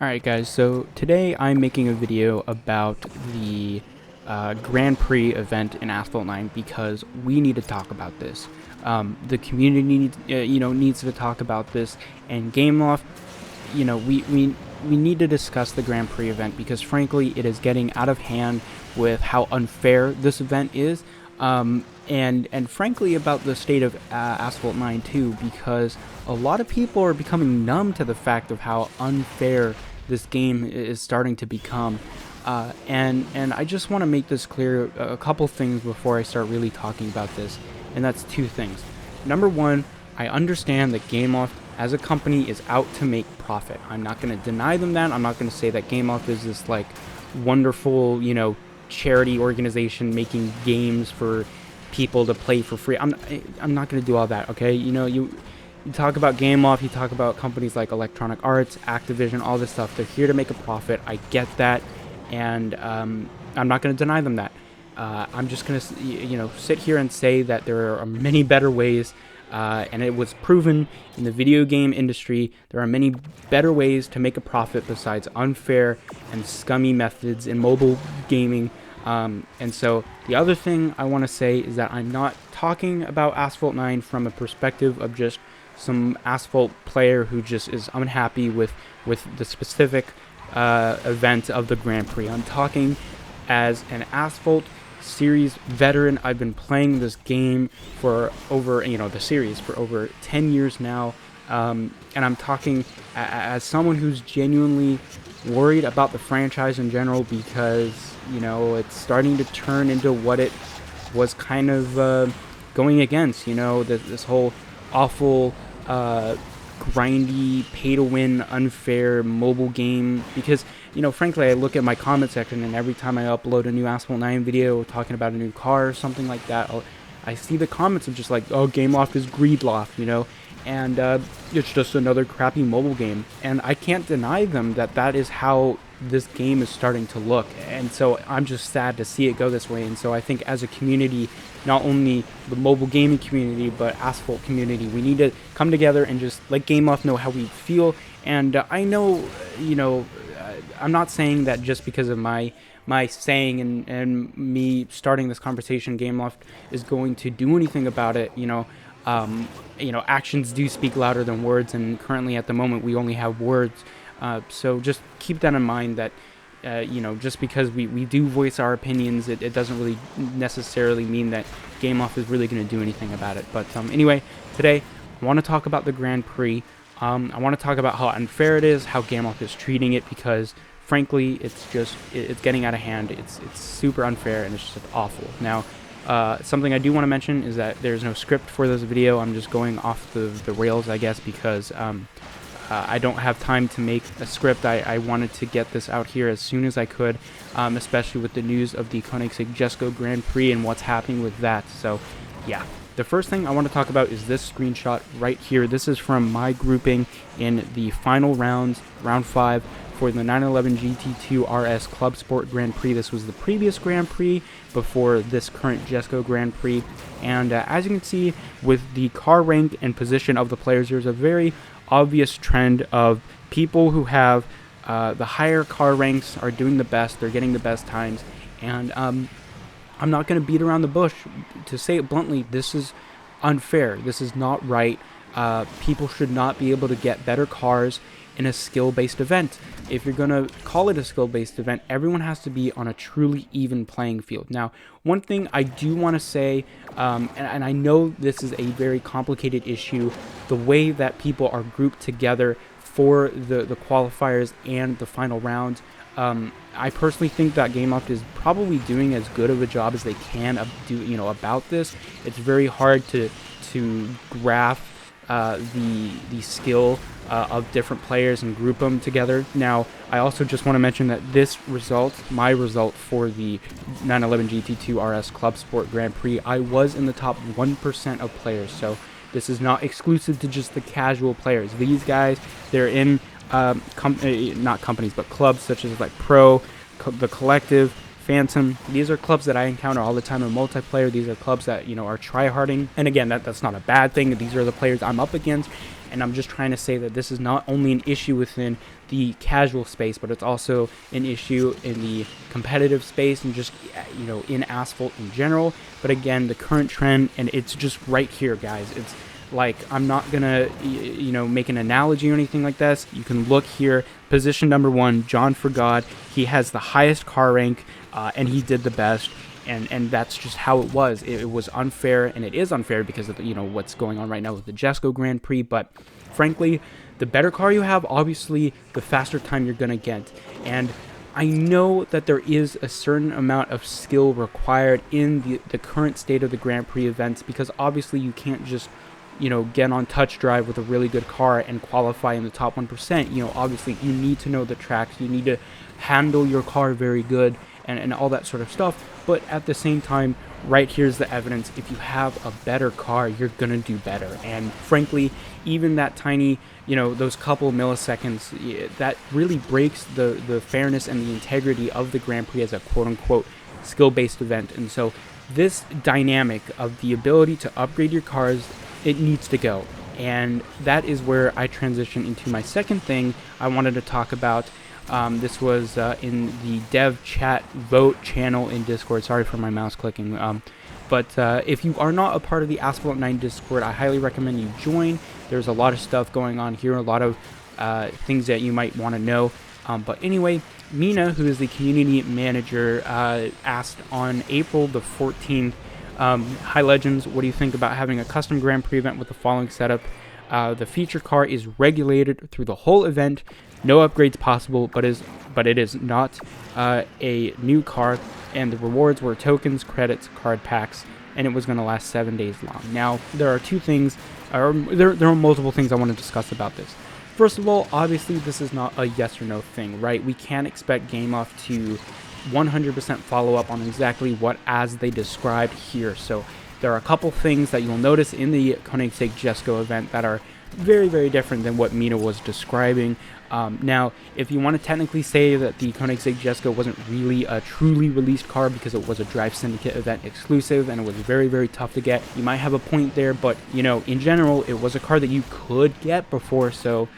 Alright guys, so today I'm making a video about the Grand Prix event in Asphalt 9 because we need to talk about this. The community needs to talk about this, and GameLoft, we need to discuss the Grand Prix event because frankly it is getting out of hand with how unfair this event is. And frankly about the state of Asphalt 9 too, because a lot of people are becoming numb to the fact of how unfair this game is starting to become. And I just want to make this clear, a couple things before I start really talking about this, and that's two things. Number one, I understand that GameLoft as a company is out to make profit. I'm not going to deny them that. I'm not going to say that GameLoft is this like wonderful, charity organization making games for people to play for free. I'm not going to do all that, okay? You talk about GameLoft, you talk about companies like Electronic Arts, Activision, all this stuff. They're here to make a profit. I get that, and I'm not going to deny them that. I'm just going to, sit here and say that there are many better ways, and it was proven in the video game industry. There are many better ways to make a profit besides unfair and scummy methods in mobile gaming. And so the other thing I want to say is that I'm not talking about Asphalt 9 from a perspective of just some Asphalt player who just is unhappy with the specific event of the Grand Prix. I'm talking as an Asphalt series veteran. I've been playing this game for over, the series for over 10 years now. And I'm talking as someone who's genuinely worried about the franchise in general because, it's starting to turn into what it was kind of going against, this whole awful, grindy, pay-to-win, unfair mobile game. Because, frankly, I look at my comment section, and every time I upload a new Asphalt 9 video talking about a new car or something like that, I see the comments of just like, oh, GameLoft is Greedloft, and it's just another crappy mobile game. And I can't deny them that is how this game is starting to look, and so I'm just sad to see it go this way. And so I think as a community, not only the mobile gaming community but Asphalt community, we need to come together and just let GameLoft know how we feel. And I know, I'm not saying that just because of my saying and me starting this conversation, GameLoft is going to do anything about it. Actions do speak louder than words, and currently at the moment we only have words. So just keep that in mind that, just because we do voice our opinions, it doesn't really necessarily mean that GameLoft is really going to do anything about it. But anyway, today I want to talk about the Grand Prix. I want to talk about how unfair it is, how GameLoft is treating it, because frankly, it's getting out of hand. It's super unfair, and it's just awful. Now, something I do want to mention is that there's no script for this video. I'm just going off the rails, I guess, because I don't have time to make a script. I wanted to get this out here as soon as I could, especially with the news of the Koenigsegg Jesko Grand Prix and what's happening with that. So, yeah. The first thing I want to talk about is this screenshot right here. This is from my grouping in the final rounds, round 5, for the 911 GT2 RS Club Sport Grand Prix. This was the previous Grand Prix before this current Jesko Grand Prix. And as you can see, with the car rank and position of the players, there's a very obvious trend of people who have the higher car ranks are doing the best. They're getting the best times. And I'm not going to beat around the bush. To say it bluntly, this is unfair. This is not right. People should not be able to get better cars in a skill-based event. If you're going to call it a skill-based event, everyone has to be on a truly even playing field. Now, one thing I do want to say, and I know this is a very complicated issue, the way that people are grouped together for the qualifiers and the final rounds, I personally think that GameLoft is probably doing as good of a job as they can about this. It's very hard to graph the skill of different players and group them together. Now, I also just want to mention that this result, my result for the 911 GT2 RS Club Sport Grand Prix, I was in the top 1% of players. So this is not exclusive to just the casual players. These guys, they're in not companies, but clubs such as like Pro, the Collective, Phantom. These are clubs that I encounter all the time in multiplayer. These are clubs that, are tryharding. And again, that's not a bad thing. These are the players I'm up against. And I'm just trying to say that this is not only an issue within the casual space, but it's also an issue in the competitive space and just, you know, in Asphalt in general. But again, the current trend, and it's just right here, guys. It's like, I'm not gonna, you know, make an analogy or anything like this. You can look here, position number 1, John Forgod. He has the highest car rank, and he did the best. And that's just how it was. It was unfair, and it is unfair because of, you know, what's going on right now with the Jesco Grand Prix. But frankly, the better car you have, obviously, the faster time you're going to get. And I know that there is a certain amount of skill required in the current state of the Grand Prix events, because obviously you can't just, you know, get on touch drive with a really good car and qualify in the top 1%. You know, obviously you need to know the tracks, you need to handle your car very good, and all that sort of stuff. But at the same time, right here's the evidence. If you have a better car, you're gonna do better. And frankly, even that tiny, you know, those couple milliseconds, that really breaks the fairness and the integrity of the Grand Prix as a quote-unquote skill-based event. And so this dynamic of the ability to upgrade your cars, it needs to go. And that is where I transition into my second thing I wanted to talk about. This was in the dev chat vote channel in Discord. Sorry for my mouse clicking. But if you are not a part of the Asphalt 9 Discord, I highly recommend you join. There's a lot of stuff going on here, a lot of things that you might want to know. But anyway, Mina, who is the community manager, asked on April the 14th, Hi Legends, what do you think about having a custom Grand Prix event with the following setup? The feature car is regulated through the whole event. No upgrades possible, but it is not a new car, and the rewards were tokens, credits, card packs, and it was going to last 7 days long. Now, there are two things, or there are multiple things I want to discuss about this. First of all, obviously, this is not a yes or no thing, right? We can't expect GameOff to 100% follow up on exactly what as they described here. So there are a couple things that you'll notice in the Koenigsegg Jesco event that are very, very different than what Mina was describing. Now, if you want to technically say that the Koenigsegg Jesco wasn't really a truly released car because it was a Drive Syndicate event exclusive and it was very, very tough to get, you might have a point there, but, you know, in general, it was a car that you could get before, so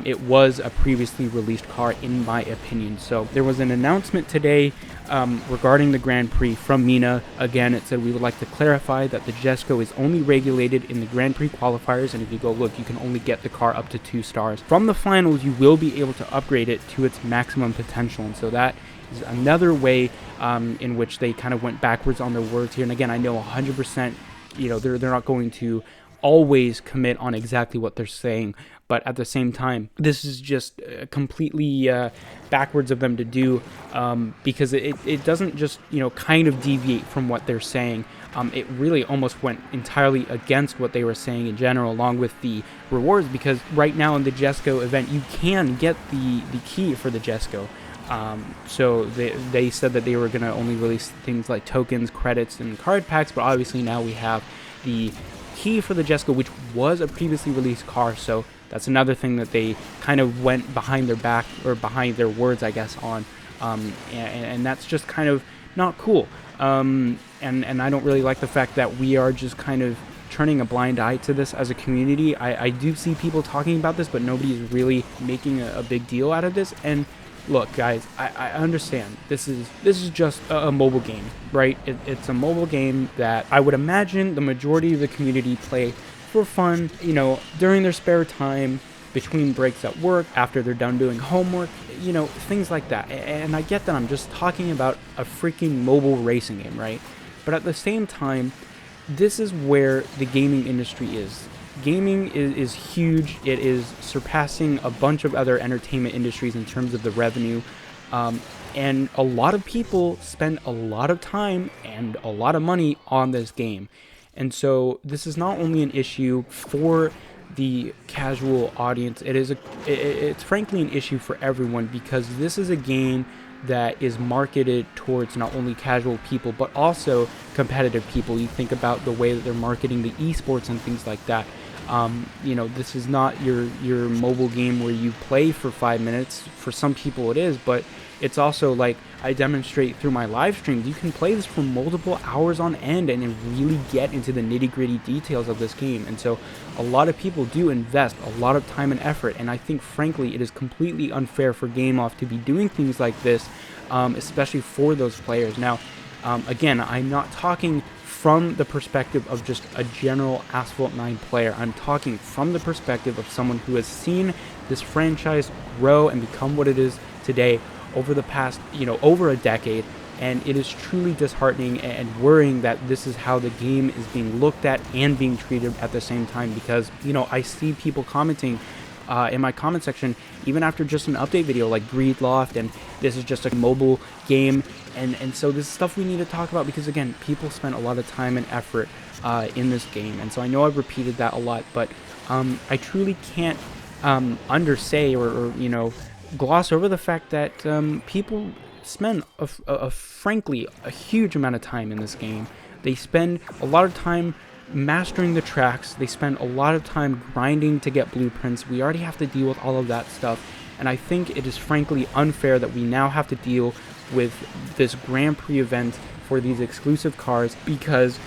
it was a previously released car, in my opinion. So there was an announcement today regarding the Grand Prix from Mina. Again, it said, we would like to clarify that the Jesco is only regulated in the Grand Prix qualifiers, and if you go look, you can only get the car up to 2 stars. From the finals, you will be able to upgrade it to its maximum potential, and so that is another way in which they kind of went backwards on their words here. And again, I know 100%, you know, they're not going to always commit on exactly what they're saying, but at the same time, this is just completely backwards of them to do, because it doesn't just, you know, kind of deviate from what they're saying. It really almost went entirely against what they were saying in general, along with the rewards, because right now in the Jesco event, you can get the key for the Jesco. So they said that they were going to only release things like tokens, credits, and card packs, but obviously now we have the key for the Jesco, which was a previously released car, so that's another thing that they kind of went behind their back, or behind their words, I guess, on, and that's just kind of not cool, and I don't really like the fact that we are just kind of turning a blind eye to this as a community. I do see people talking about this, but nobody is really making a big deal out of this. And look, guys, I understand this is just a mobile game, right? It's a mobile game that I would imagine the majority of the community play for fun, you know, during their spare time, between breaks at work, after they're done doing homework, you know, things like that. And I get that I'm just talking about a freaking mobile racing game, right? But at the same time, this is where the gaming industry is. Gaming is huge. It is surpassing a bunch of other entertainment industries in terms of the revenue. And a lot of people spend a lot of time and a lot of money on this game. And so this is not only an issue for the casual audience, it's frankly an issue for everyone, because this is a game that is marketed towards not only casual people but also competitive people. You think about the way that they're marketing the esports and things like that. You know, this is not your mobile game where you play for 5 minutes. For some people it is, but it's also like I demonstrate through my live streams. You can play this for multiple hours on end and really get into the nitty-gritty details of this game. And so a lot of people do invest a lot of time and effort, and I think frankly it is completely unfair for GameOff to be doing things like this, especially for those players. Now, again, I'm not talking from the perspective of just a general Asphalt 9 player. I'm talking from the perspective of someone who has seen this franchise grow and become what it is today over the past, you know, over a decade. And it is truly disheartening and worrying that this is how the game is being looked at and being treated at the same time, because, you know, I see people commenting in my comment section, even after just an update video like Greedloft, and this is just a mobile game. And so this is stuff we need to talk about, because again, people spent a lot of time and effort in this game. And so I know I've repeated that a lot, but I truly can't undersay or you know, gloss over the fact that people spend frankly a huge amount of time in this game. They spend a lot of time mastering the tracks. They spend a lot of time grinding to get blueprints. We already have to deal with all of that stuff, and I think it is frankly unfair that we now have to deal with this Grand Prix event for these exclusive cars, because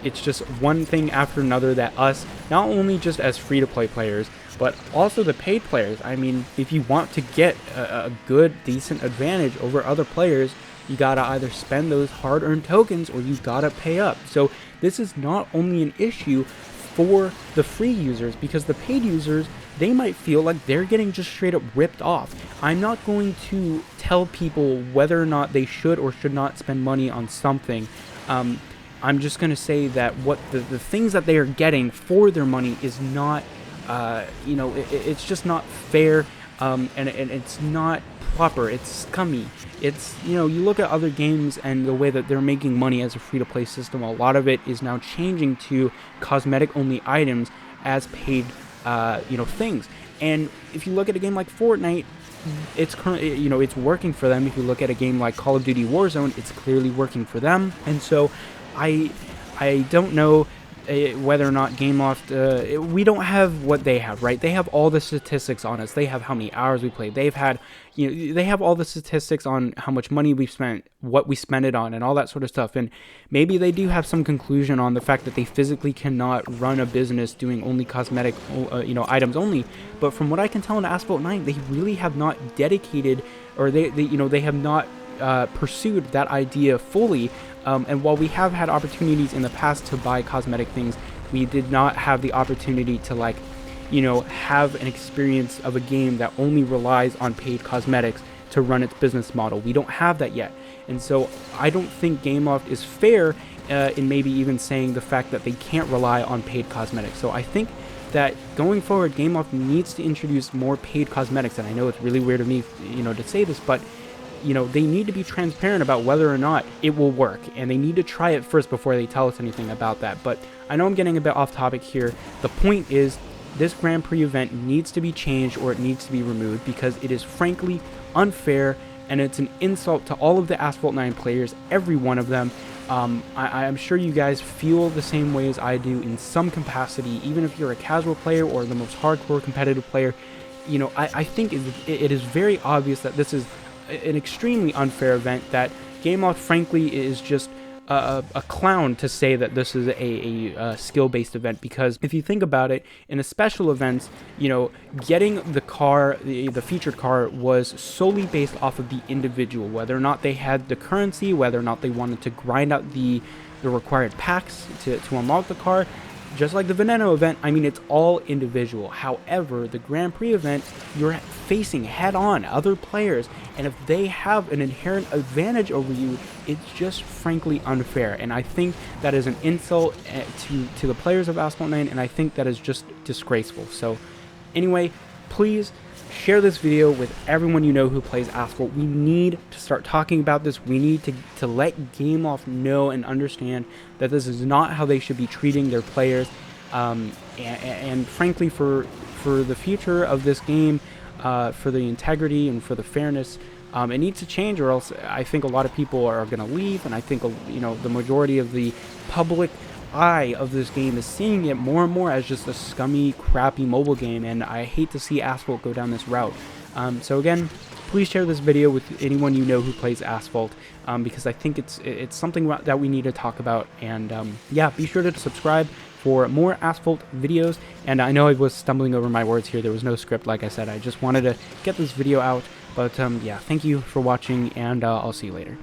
it's just one thing after another that us, not only just as free-to-play players, but also the paid players. I mean, if you want to get a good, decent advantage over other players, you gotta either spend those hard-earned tokens or you gotta pay up. So this is not only an issue for the free users, because the paid users, they might feel like they're getting just straight up ripped off. I'm not going to tell people whether or not they should or should not spend money on something. I'm just going to say that what the things that they are getting for their money is not, you know, it's just not fair, and it's not proper. It's scummy. It's, you know, you look at other games and the way that they're making money as a free-to-play system, a lot of it is now changing to cosmetic-only items as paid, you know, things. And if you look at a game like Fortnite, it's currently, you know, it's working for them. If you look at a game like Call of Duty Warzone, it's clearly working for them. And so I don't know whether or not GameLoft, we don't have what they have, right? They have all the statistics on us. They have how many hours we played. They've had, you know, they have all the statistics on how much money we've spent, what we spent it on, and all that sort of stuff. And maybe they do have some conclusion on the fact that they physically cannot run a business doing only cosmetic, you know, items only. But from what I can tell in Asphalt 9, they really have not dedicated, or they you know, they have not pursued that idea fully. And while we have had opportunities in the past to buy cosmetic things, we did not have the opportunity to, like, you know, have an experience of a game that only relies on paid cosmetics to run its business model. We don't have that yet. And so I don't think GameLoft is fair in maybe even saying the fact that they can't rely on paid cosmetics. So I think that going forward, GameLoft needs to introduce more paid cosmetics. And I know it's really weird of me, you know, to say this, but you know, they need to be transparent about whether or not it will work, and they need to try it first before they tell us anything about that. But I know I'm getting a bit off topic here. The point is, this Grand Prix event needs to be changed, or it needs to be removed, because it is frankly unfair, and it's an insult to all of the Asphalt 9 players, every one of them. I'm sure you guys feel the same way as I do in some capacity, even if you're a casual player or the most hardcore competitive player. You know, I think it is very obvious that this is an extremely unfair event, that GameOff frankly is just a clown to say that this is a skill-based event, because if you think about it, in the special events, you know, getting the car, the featured car, was solely based off of the individual, whether or not they had the currency, whether or not they wanted to grind out the required packs to unlock the car. Just like the Veneno event, I mean, it's all individual. However, the Grand Prix event, you're facing head-on other players, and if they have an inherent advantage over you, it's just frankly unfair. And I think that is an insult to the players of Asphalt 9, and I think that is just disgraceful. So anyway, please share this video with everyone you know who plays Asphalt. We need to start talking about this. We need to let GameLoft know and understand that this is not how they should be treating their players. And frankly, for the future of this game, for the integrity and for the fairness, it needs to change, or else I think a lot of people are going to leave, and I think, you know, the majority of the public eye of this game is seeing it more and more as just a scummy, crappy mobile game, and I hate to see Asphalt go down this route. So again, please share this video with anyone you know who plays Asphalt, because I think it's something that we need to talk about. And yeah, be sure to subscribe for more Asphalt videos. And I know I was stumbling over my words here. There was no script, like I said. I just wanted to get this video out. But yeah, thank you for watching, and I'll see you later.